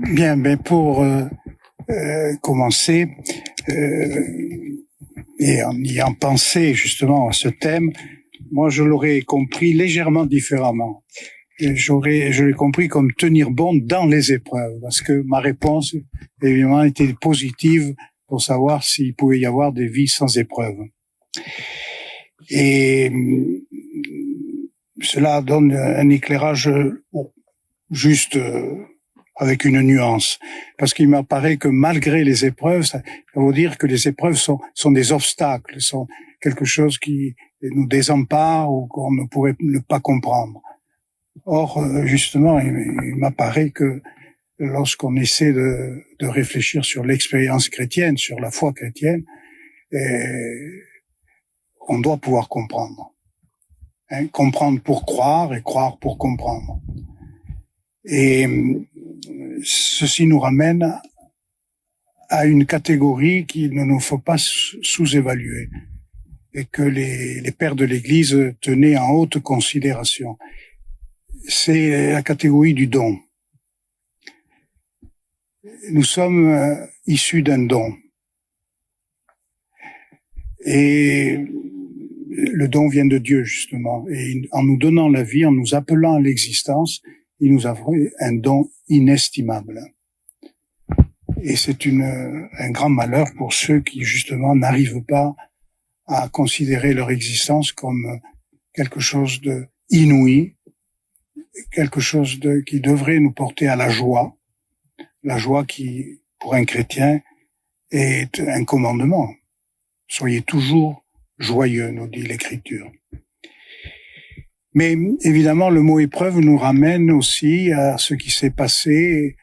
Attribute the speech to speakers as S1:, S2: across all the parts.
S1: Bien, ben pour commencer, et en ayant pensé justement à ce thème, moi je l'aurais compris légèrement différemment. Je l'ai compris comme tenir bon dans les épreuves, parce que ma réponse, évidemment, était positive pour savoir s'il pouvait y avoir des vies sans épreuves. Et cela donne un éclairage juste avec une nuance, parce qu'il m'apparaît que malgré les épreuves, ça veut dire que les épreuves sont des obstacles, sont quelque chose qui nous désempare ou qu'on ne pourrait ne pas comprendre. Or, justement, il m'apparaît que lorsqu'on essaie de réfléchir sur l'expérience chrétienne, sur la foi chrétienne, on doit pouvoir comprendre. Comprendre pour croire et croire pour comprendre. Et ceci nous ramène à une catégorie qu'il ne nous faut pas sous-évaluer et que les pères de l'Église tenaient en haute considération. C'est la catégorie du don. Nous sommes issus d'un don. Et le don vient de Dieu, justement. Et en nous donnant la vie, en nous appelant à l'existence, il nous a fait un don inestimable. Et c'est un grand malheur pour ceux qui, justement, n'arrivent pas à considérer leur existence comme quelque chose de inouï, quelque chose qui devrait nous porter à la joie qui, pour un chrétien, est un commandement. Soyez toujours joyeux, nous dit l'Écriture. Mais évidemment, le mot épreuve nous ramène aussi à ce qui s'est passé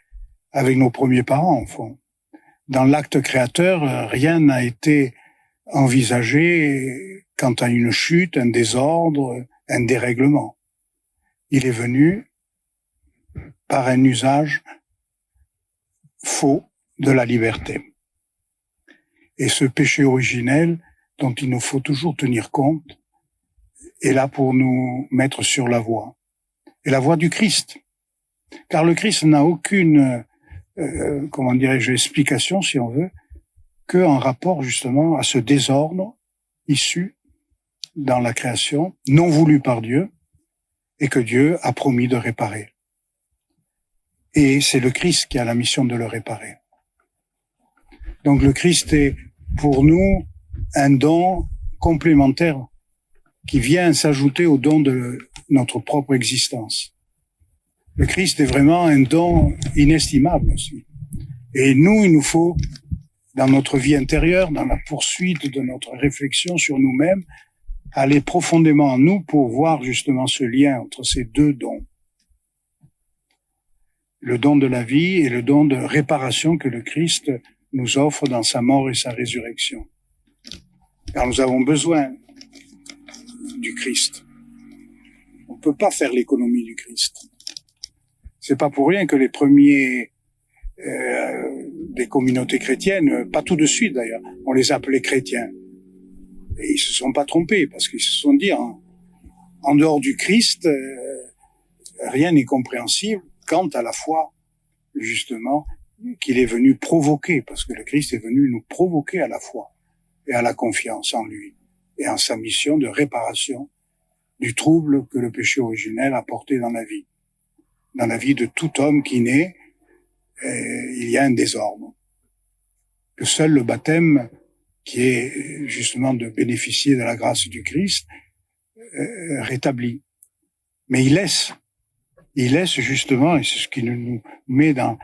S1: avec nos premiers parents, au fond. Dans l'acte créateur, rien n'a été envisagé quant à une chute, un désordre, un dérèglement. Il est venu par un usage faux de la liberté. Et ce péché originel, dont il nous faut toujours tenir compte, est là pour nous mettre sur la voie. Et la voie du Christ. Car le Christ n'a aucune, explication, si on veut, qu'en rapport justement à ce désordre issu dans la création, non voulu par Dieu, et que Dieu a promis de réparer. Et c'est le Christ qui a la mission de le réparer. Donc le Christ est pour nous un don complémentaire qui vient s'ajouter au don de notre propre existence. Le Christ est vraiment un don inestimable aussi. Et nous, il nous faut, dans notre vie intérieure, dans la poursuite de notre réflexion sur nous-mêmes, aller profondément en nous pour voir justement ce lien entre ces deux dons. Le don de la vie et le don de réparation que le Christ nous offre dans sa mort et sa résurrection. Car nous avons besoin du Christ. On ne peut pas faire l'économie du Christ. C'est pas pour rien que les premiers des communautés chrétiennes, pas tout de suite d'ailleurs, on les appelait chrétiens. Et ils se sont pas trompés parce qu'ils se sont dit en dehors du Christ, rien n'est compréhensible quant à la foi, justement, qu'il est venu provoquer, parce que le Christ est venu nous provoquer à la foi et à la confiance en lui et en sa mission de réparation du trouble que le péché originel a porté dans la vie. Dans la vie de tout homme qui naît, il y a un désordre. Que seul le baptême, qui est justement de bénéficier de la grâce du Christ, rétablit. Mais il laisse justement, et c'est ce qui nous met dans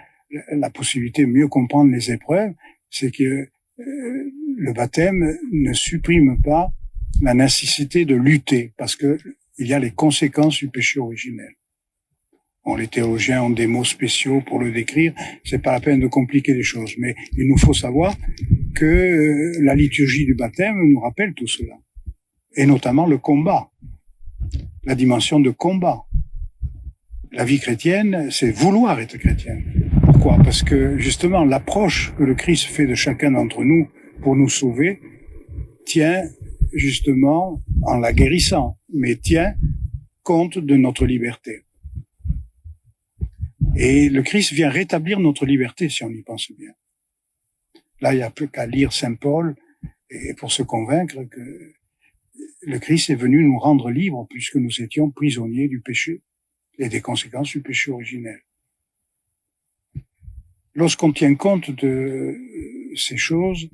S1: la possibilité de mieux comprendre les épreuves, c'est que le baptême ne supprime pas la nécessité de lutter, parce que il y a les conséquences du péché originel. Bon, les théologiens ont des mots spéciaux pour le décrire, c'est pas la peine de compliquer les choses, mais il nous faut savoir que la liturgie du baptême nous rappelle tout cela, et notamment le combat, la dimension de combat. La vie chrétienne, c'est vouloir être chrétien. Pourquoi ? Parce que justement, l'approche que le Christ fait de chacun d'entre nous pour nous sauver tient justement en la guérissant, mais tient compte de notre liberté. Et le Christ vient rétablir notre liberté, si on y pense bien. Là, il n'y a plus qu'à lire Saint Paul et pour se convaincre que le Christ est venu nous rendre libres puisque nous étions prisonniers du péché et des conséquences du péché originel. Lorsqu'on tient compte de ces choses,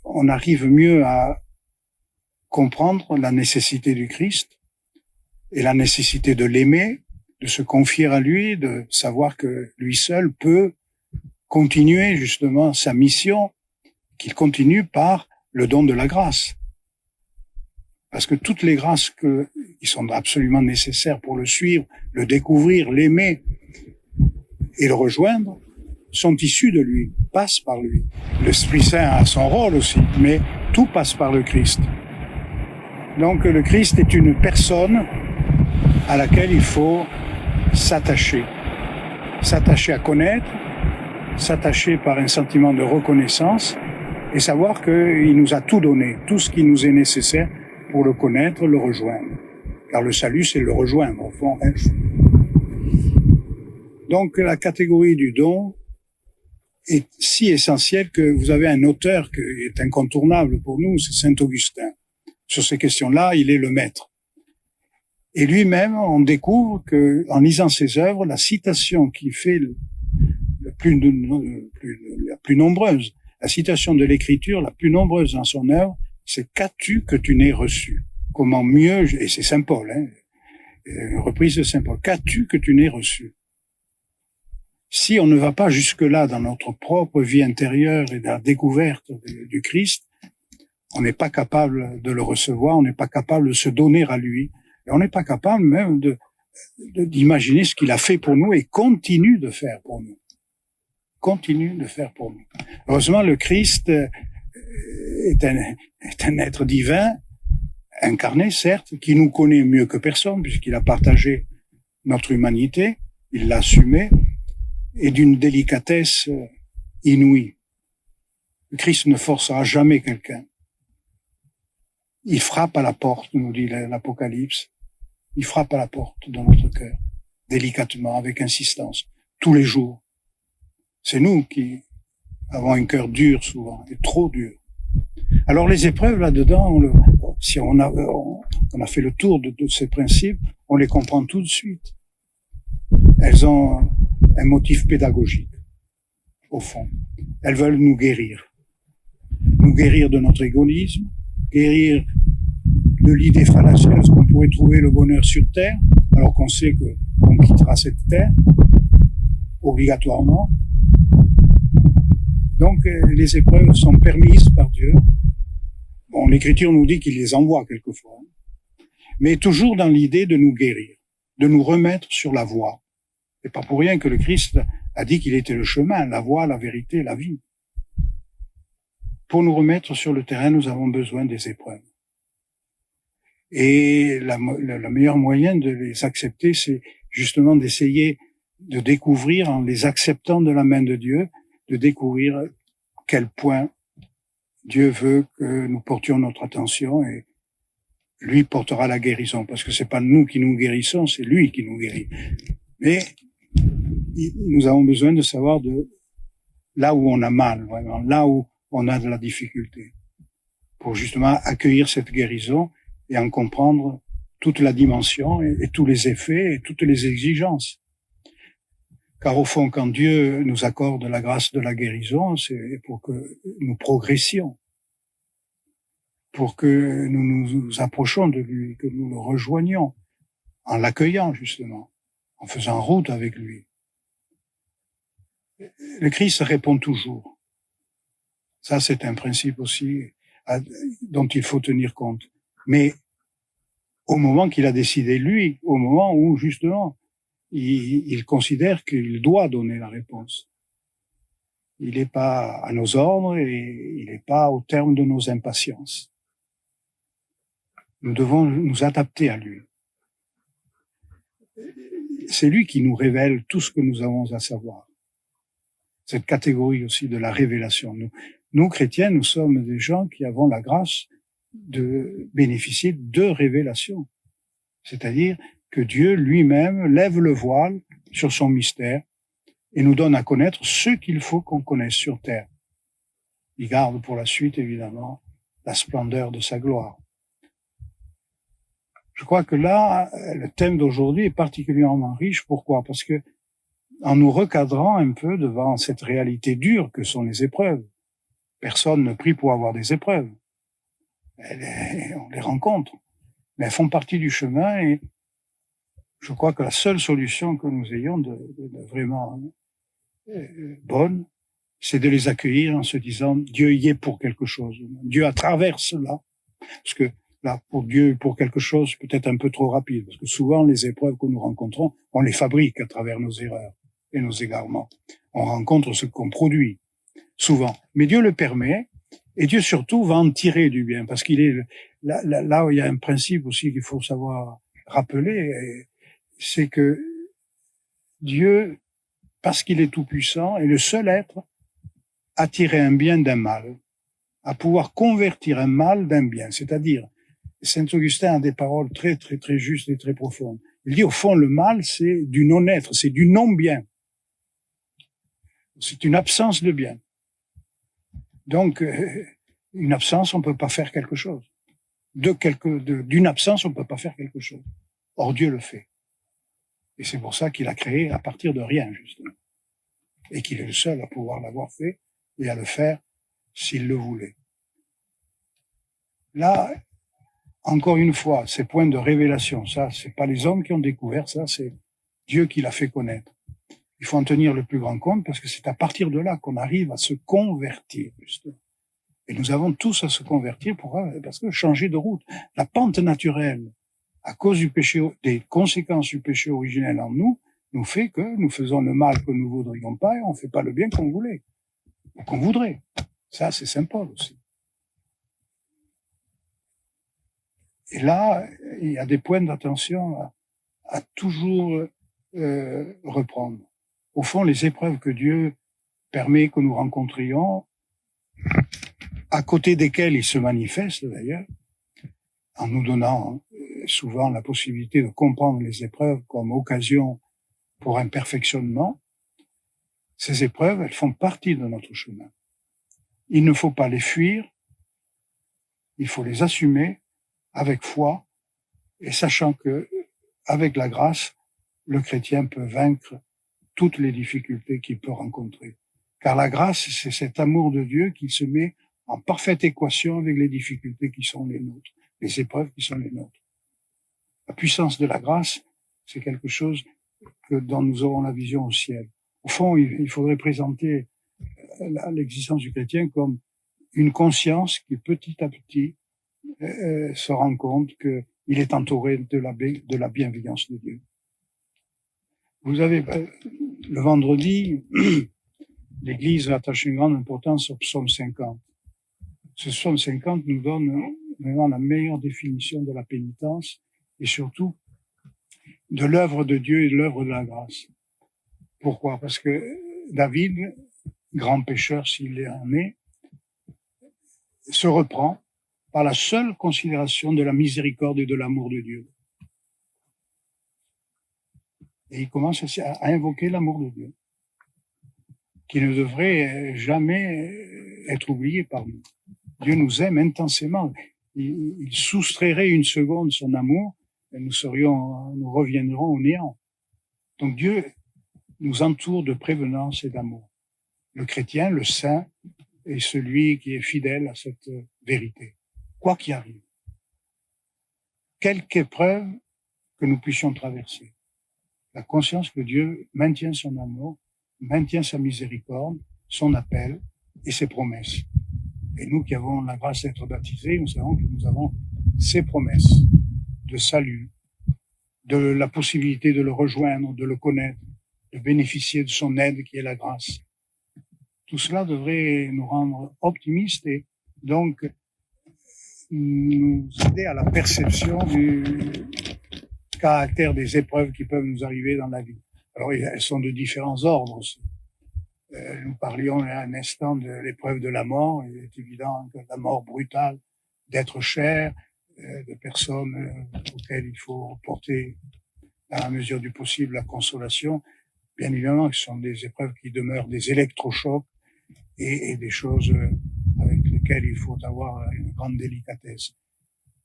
S1: on arrive mieux à comprendre la nécessité du Christ et la nécessité de l'aimer, de se confier à lui, de savoir que lui seul peut continuer justement sa mission, qu'il continue par le don de la grâce. Parce que toutes les grâces qui sont absolument nécessaires pour le suivre, le découvrir, l'aimer et le rejoindre, sont issues de lui, passent par lui. L'Esprit Saint a son rôle aussi, mais tout passe par le Christ. Donc le Christ est une personne à laquelle il faut s'attacher. S'attacher à connaître, s'attacher par un sentiment de reconnaissance et savoir qu'il nous a tout donné, tout ce qui nous est nécessaire pour le connaître, le rejoindre. Car le salut, c'est le rejoindre, au fond. Donc la catégorie du don est si essentielle que vous avez un auteur qui est incontournable pour nous, c'est Saint Augustin. Sur ces questions-là, il est le maître. Et lui-même, on découvre que, en lisant ses œuvres, la citation qui fait la plus nombreuse, la citation de l'écriture la plus nombreuse dans son œuvre, c'est « Qu'as-tu que tu n'aies reçu ?» Comment mieux, et c'est Saint Paul, une reprise de Saint Paul, « Qu'as-tu que tu n'aies reçu ?» Si on ne va pas jusque-là dans notre propre vie intérieure et dans la découverte du Christ, on n'est pas capable de le recevoir, on n'est pas capable de se donner à lui, et on n'est pas capable même d'imaginer ce qu'il a fait pour nous et continue de faire pour nous. Continue de faire pour nous. Heureusement, le Christ est un être divin, incarné certes, qui nous connaît mieux que personne, puisqu'il a partagé notre humanité, il l'a assumé, et d'une délicatesse inouïe. Le Christ ne forcera jamais quelqu'un. Il frappe à la porte, nous dit l'Apocalypse. Il frappe à la porte de notre cœur, délicatement, avec insistance, tous les jours. C'est nous qui avons un cœur dur souvent, et trop dur. Alors les épreuves là-dedans, si on a fait le tour de ces principes, on les comprend tout de suite. Elles ont un motif pédagogique, au fond. Elles veulent nous guérir de notre égoïsme, guérir de l'idée fallacieuse qu'on pourrait trouver le bonheur sur terre, alors qu'on sait qu'on quittera cette terre, obligatoirement. Donc, les épreuves sont permises par Dieu. Bon, l'Écriture nous dit qu'il les envoie quelquefois, mais toujours dans l'idée de nous guérir, de nous remettre sur la voie. C'est pas pour rien que le Christ a dit qu'il était le chemin, la voie, la vérité, la vie. Pour nous remettre sur le terrain, nous avons besoin des épreuves. Et le meilleur moyen de les accepter, c'est justement d'essayer de découvrir, en les acceptant de la main de Dieu, de découvrir quel point Dieu veut que nous portions notre attention et lui portera la guérison. Parce que c'est pas nous qui nous guérissons, c'est lui qui nous guérit. Mais nous avons besoin de savoir de là où on a mal, vraiment, là où on a de la difficulté, pour justement accueillir cette guérison et en comprendre toute la dimension et tous les effets et toutes les exigences. Car au fond, quand Dieu nous accorde la grâce de la guérison, c'est pour que nous progressions, pour que nous nous approchions de lui, que nous le rejoignions, en l'accueillant justement, en faisant route avec lui. Le Christ répond toujours. Ça, c'est un principe aussi dont il faut tenir compte. Mais au moment qu'il a décidé, lui, au moment où, justement, il considère qu'il doit donner la réponse. Il n'est pas à nos ordres et il n'est pas au terme de nos impatiences. Nous devons nous adapter à lui. C'est lui qui nous révèle tout ce que nous avons à savoir. Cette catégorie aussi de la révélation. Nous, chrétiens, nous sommes des gens qui avons la grâce de bénéficier de révélations. C'est-à-dire que Dieu lui-même lève le voile sur son mystère et nous donne à connaître ce qu'il faut qu'on connaisse sur terre. Il garde pour la suite, évidemment, la splendeur de sa gloire. Je crois que là, le thème d'aujourd'hui est particulièrement riche. Pourquoi? Parce que, en nous recadrant un peu devant cette réalité dure que sont les épreuves, personne ne prie pour avoir des épreuves. On les rencontre, mais elles font partie du chemin et je crois que la seule solution que nous ayons de vraiment bonne, c'est de les accueillir en se disant Dieu y est pour quelque chose. Dieu à travers cela, parce que là, pour Dieu, pour quelque chose, peut-être un peu trop rapide, parce que souvent les épreuves que nous rencontrons, on les fabrique à travers nos erreurs et nos égarements. On rencontre ce qu'on produit, souvent. Mais Dieu le permet, et Dieu surtout va en tirer du bien, parce qu'il est là où il y a un principe aussi qu'il faut savoir rappeler, c'est que Dieu, parce qu'il est tout-puissant, est le seul être à tirer un bien d'un mal, à pouvoir convertir un mal d'un bien. C'est-à-dire, Saint Augustin a des paroles très, très, très justes et très profondes. Il dit, au fond, le mal, c'est du non-être, c'est du non-bien. C'est une absence de bien. Donc, une absence, on peut pas faire quelque chose. D'une absence, on peut pas faire quelque chose. Or, Dieu le fait. Et c'est pour ça qu'il a créé à partir de rien, justement. Et qu'il est le seul à pouvoir l'avoir fait et à le faire s'il le voulait. Là, encore une fois, ces points de révélation, ça, c'est pas les hommes qui ont découvert ça, c'est Dieu qui l'a fait connaître. Il faut en tenir le plus grand compte parce que c'est à partir de là qu'on arrive à se convertir, justement. Et nous avons tous à se convertir parce que changer de route. La pente naturelle, à cause du péché, des conséquences du péché originel en nous, nous fait que nous faisons le mal que nous voudrions pas et on fait pas le bien qu'on voulait, ou qu'on voudrait. Ça, c'est Saint Paul aussi. Et là, il y a des points d'attention à toujours reprendre. Au fond, les épreuves que Dieu permet que nous rencontrions, à côté desquelles il se manifeste d'ailleurs, en nous donnant souvent la possibilité de comprendre les épreuves comme occasion pour un perfectionnement, ces épreuves, elles font partie de notre chemin. Il ne faut pas les fuir, il faut les assumer avec foi et sachant que, avec la grâce, le chrétien peut vaincre toutes les difficultés qu'il peut rencontrer. Car la grâce, c'est cet amour de Dieu qui se met en parfaite équation avec les difficultés qui sont les nôtres, les épreuves qui sont les nôtres. La puissance de la grâce, c'est quelque chose dont nous aurons la vision au ciel. Au fond, il faudrait présenter l'existence du chrétien comme une conscience qui petit à petit se rend compte qu'il est entouré de la bienveillance de Dieu. Vous avez, le vendredi, l'Église attache une grande importance au psaume 50. Ce psaume 50 nous donne vraiment la meilleure définition de la pénitence et surtout de l'œuvre de Dieu et de l'œuvre de la grâce. Pourquoi? Parce que David, grand pécheur s'il en est, se reprend par la seule considération de la miséricorde et de l'amour de Dieu. Et il commence à invoquer l'amour de Dieu, qui ne devrait jamais être oublié par nous. Dieu nous aime intensément. Il soustrairait une seconde son amour et nous reviendrons au néant. Donc Dieu nous entoure de prévenance et d'amour. Le chrétien, le saint, est celui qui est fidèle à cette vérité, quoi qu'il arrive. Quelque épreuve que nous puissions traverser. La conscience que Dieu maintient son amour, maintient sa miséricorde, son appel et ses promesses. Et nous qui avons la grâce d'être baptisés, nous savons que nous avons ses promesses de salut, de la possibilité de le rejoindre, de le connaître, de bénéficier de son aide qui est la grâce. Tout cela devrait nous rendre optimistes et donc nous aider à la perception du caractère des épreuves qui peuvent nous arriver dans la vie. Alors, elles sont de différents ordres aussi. Nous parlions à un instant de l'épreuve de la mort. Il est évident que la mort brutale d'être cher, de personnes auxquelles il faut porter, à la mesure du possible, la consolation. bien évidemment, ce sont des épreuves qui demeurent des électrochocs et des choses avec lesquelles il faut avoir une grande délicatesse.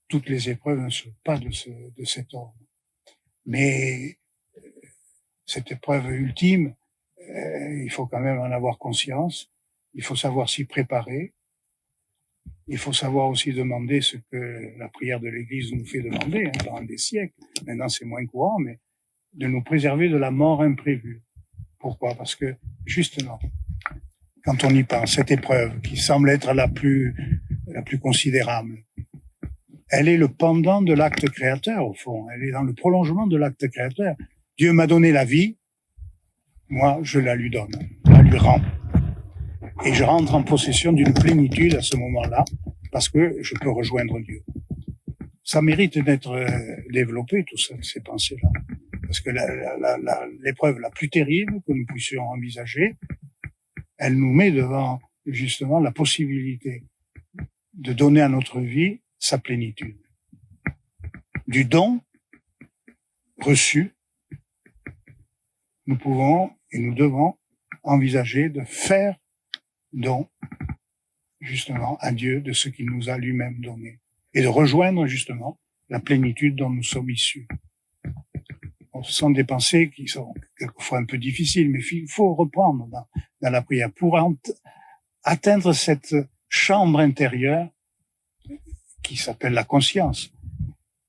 S1: Toutes les épreuves ne sont pas de cet ordre. Mais cette épreuve ultime, il faut quand même en avoir conscience. Il faut savoir s'y préparer. Il faut savoir aussi demander ce que la prière de l'Église nous fait demander pendant des siècles. Maintenant, c'est moins courant, mais de nous préserver de la mort imprévue. Pourquoi? Parce que, justement, quand on y pense, cette épreuve qui semble être la plus considérable, elle est le pendant de l'acte créateur, au fond. Elle est dans le prolongement de l'acte créateur. Dieu m'a donné la vie, moi, je la lui donne, je la lui rends. Et je rentre en possession d'une plénitude à ce moment-là, parce que je peux rejoindre Dieu. Ça mérite d'être développé, tout ça, ces pensées-là. Parce que l'épreuve la plus terrible que nous puissions envisager, elle nous met devant, justement, la possibilité de donner à notre vie sa plénitude. Du don reçu, nous pouvons et nous devons envisager de faire don, justement, à Dieu de ce qu'il nous a lui-même donné et de rejoindre, justement, la plénitude dont nous sommes issus. Ce sont des pensées qui sont quelquefois un peu difficiles, mais il faut reprendre dans la prière pour atteindre cette chambre intérieure qui s'appelle la conscience,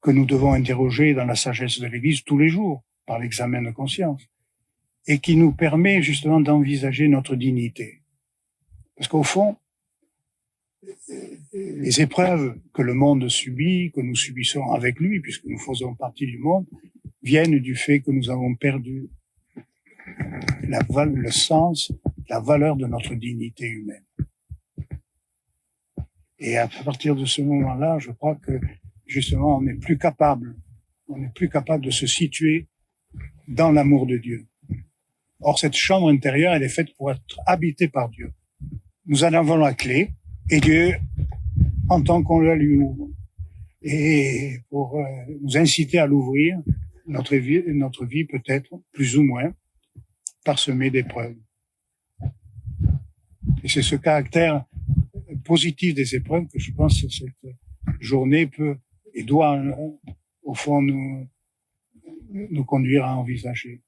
S1: que nous devons interroger dans la sagesse de l'Église tous les jours, par l'examen de conscience, et qui nous permet justement d'envisager notre dignité. Parce qu'au fond, les épreuves que le monde subit, que nous subissons avec lui, puisque nous faisons partie du monde, viennent du fait que nous avons perdu le sens, la valeur de notre dignité humaine. Et à partir de ce moment-là, je crois que justement, on n'est plus capable de se situer dans l'amour de Dieu. Or, cette chambre intérieure, elle est faite pour être habitée par Dieu. Nous en avons la clé, et Dieu entend qu'on la lui ouvre. Et pour nous inciter à l'ouvrir, notre vie peut être plus ou moins parsemée d'épreuves. Et c'est ce caractère positif des épreuves que je pense que cette journée peut et doit, au fond, nous conduire à envisager.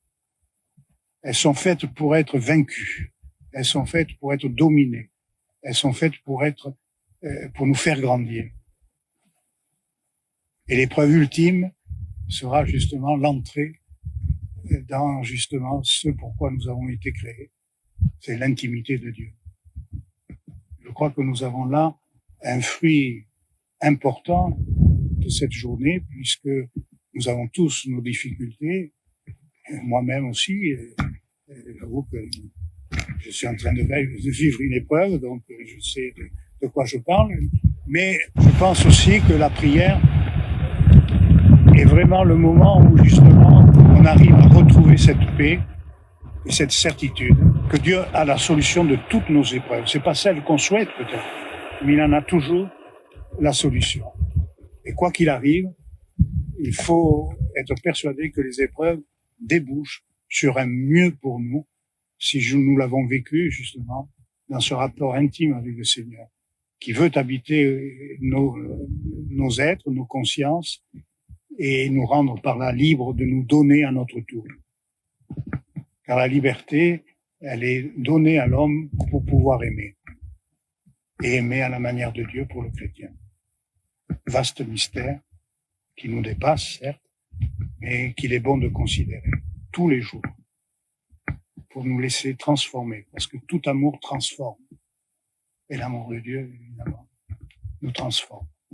S1: Elles sont faites pour être vaincues. Elles sont faites pour être dominées. Elles sont faites pour nous faire grandir. Et l'épreuve ultime sera justement l'entrée dans justement ce pourquoi nous avons été créés. C'est l'intimité de Dieu. Je crois que nous avons là un fruit important de cette journée, puisque nous avons tous nos difficultés, moi-même aussi. J'avoue que je suis en train de vivre une épreuve, donc je sais de quoi je parle, mais je pense aussi que la prière est vraiment le moment où justement on arrive à retrouver cette paix et cette certitude que Dieu a la solution de toutes nos épreuves. C'est pas celle qu'on souhaite peut-être, mais il en a toujours la solution. Et quoi qu'il arrive, il faut être persuadé que les épreuves débouchent sur un mieux pour nous, si nous l'avons vécu justement dans ce rapport intime avec le Seigneur, qui veut habiter nos êtres, nos consciences, et nous rendre par là libres de nous donner à notre tour. Car la liberté, elle est donnée à l'homme pour pouvoir aimer. Et aimer à la manière de Dieu pour le chrétien. Vaste mystère qui nous dépasse, certes, mais qu'il est bon de considérer tous les jours pour nous laisser transformer, parce que tout amour transforme. Et l'amour de Dieu, évidemment, nous transforme.